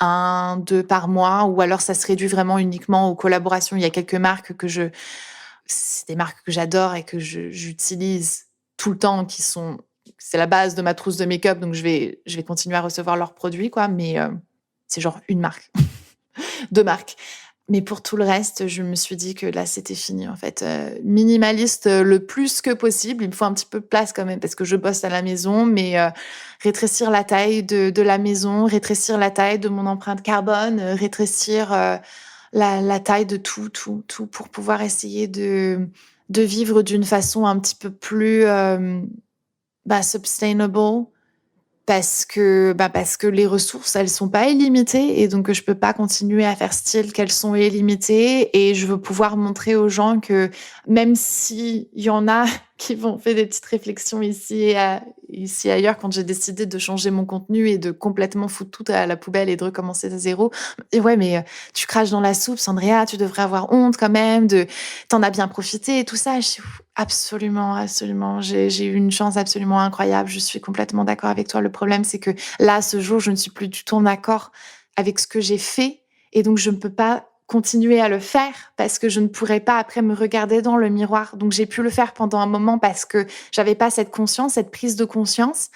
1, 2 par mois, ou alors ça se réduit vraiment uniquement aux collaborations. Il y a quelques marques c'est des marques que j'adore et que j'utilise tout le temps, c'est la base de ma trousse de make-up, donc je vais continuer à recevoir leurs produits, quoi, mais c'est genre une marque, 2 marques. Mais pour tout le reste, je me suis dit que là, c'était fini, en fait. Minimaliste le plus que possible. Il me faut un petit peu de place quand même parce que je bosse à la maison, mais rétrécir la taille de la maison, rétrécir la taille de mon empreinte carbone, rétrécir la taille de tout pour pouvoir essayer de vivre d'une façon un petit peu plus sustainable. Parce que les ressources, elles sont pas illimitées et donc je peux pas continuer à faire style qu'elles sont illimitées et je veux pouvoir montrer aux gens que même s'il y en a qui vont faire des petites réflexions ici et ailleurs quand j'ai décidé de changer mon contenu et de complètement foutre tout à la poubelle et de recommencer à zéro. Et ouais, mais tu craches dans la soupe, Sandria, tu devrais avoir honte quand même, t'en as bien profité et tout ça. Absolument, absolument. J'ai eu une chance absolument incroyable. Je suis complètement d'accord avec toi. Le problème, c'est que là, à ce jour, je ne suis plus du tout en accord avec ce que j'ai fait et donc je ne peux pas continuer à le faire parce que je ne pourrais pas après me regarder dans le miroir. Donc, j'ai pu le faire pendant un moment parce que j'avais pas cette conscience, cette prise de conscience.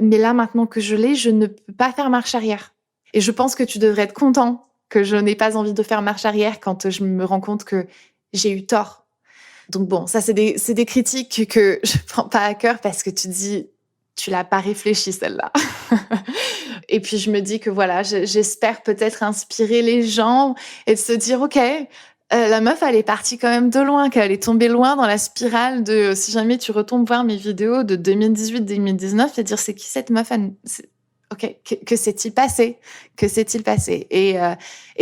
Mais là, maintenant que je l'ai, je ne peux pas faire marche arrière. Et je pense que tu devrais être content que je n'ai pas envie de faire marche arrière quand je me rends compte que j'ai eu tort. Donc bon, ça, c'est des critiques que je prends pas à cœur parce que tu dis, tu l'as pas réfléchi celle-là. Et puis je me dis que voilà, j'espère peut-être inspirer les gens et de se dire, ok, La meuf, elle est partie quand même de loin, qu'elle est tombée loin dans la spirale de si jamais tu retombes voir mes vidéos de 2018-2019 et dire c'est qui cette meuf, ok, que s'est-il passé? Que s'est-il passé? Et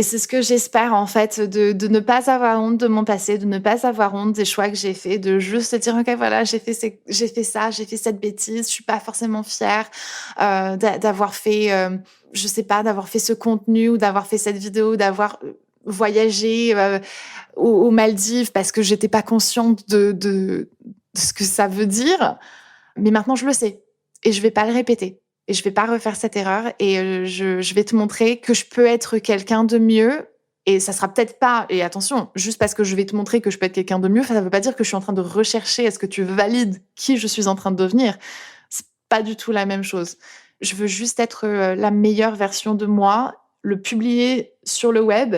c'est ce que j'espère, en fait, de ne pas avoir honte de mon passé, de ne pas avoir honte des choix que j'ai faits, de juste se dire, ok, voilà, j'ai fait ça, j'ai fait cette bêtise, je suis pas forcément fière d'avoir fait, je sais pas, d'avoir fait ce contenu ou d'avoir fait cette vidéo, d'avoir voyagé aux Maldives parce que j'étais pas consciente de ce que ça veut dire. Mais maintenant, je le sais et je vais pas le répéter. Et je vais pas refaire cette erreur et je vais te montrer que je peux être quelqu'un de mieux et ça sera peut-être pas, et attention, juste parce que je vais te montrer que je peux être quelqu'un de mieux, ça veut pas dire que je suis en train de rechercher est-ce que tu valides qui je suis en train de devenir. C'est pas du tout la même chose. Je veux juste être la meilleure version de moi, le publier sur le web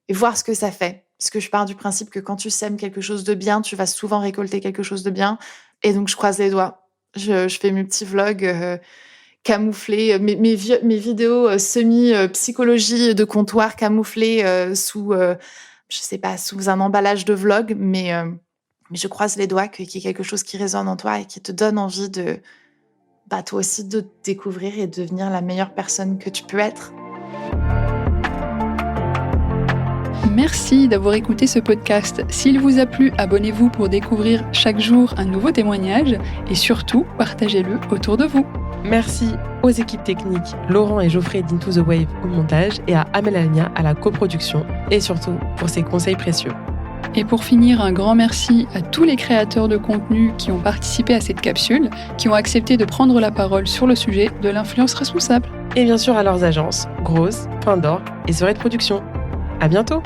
et voir ce que ça fait. Parce que je pars du principe que quand tu sèmes quelque chose de bien, tu vas souvent récolter quelque chose de bien. Et donc, je croise les doigts. Je fais mes petits vlogs camouflés, mes vidéos semi-psychologie de comptoir camouflées sous, je sais pas, sous un emballage de vlog. Mais je croise les doigts qu'il y ait quelque chose qui résonne en toi et qui te donne envie de, toi aussi, de te découvrir et de devenir la meilleure personne que tu peux être. Merci d'avoir écouté ce podcast. S'il vous a plu, abonnez-vous pour découvrir chaque jour un nouveau témoignage et surtout, partagez-le autour de vous. Merci aux équipes techniques Laurent et Geoffrey d'Into the Wave au montage et à Amel Alnia à la coproduction et surtout pour ses conseils précieux. Et pour finir, un grand merci à tous les créateurs de contenu qui ont participé à cette capsule, qui ont accepté de prendre la parole sur le sujet de l'influence responsable. Et bien sûr à leurs agences, Grosse, Point d'Or et Sorette Production. À bientôt!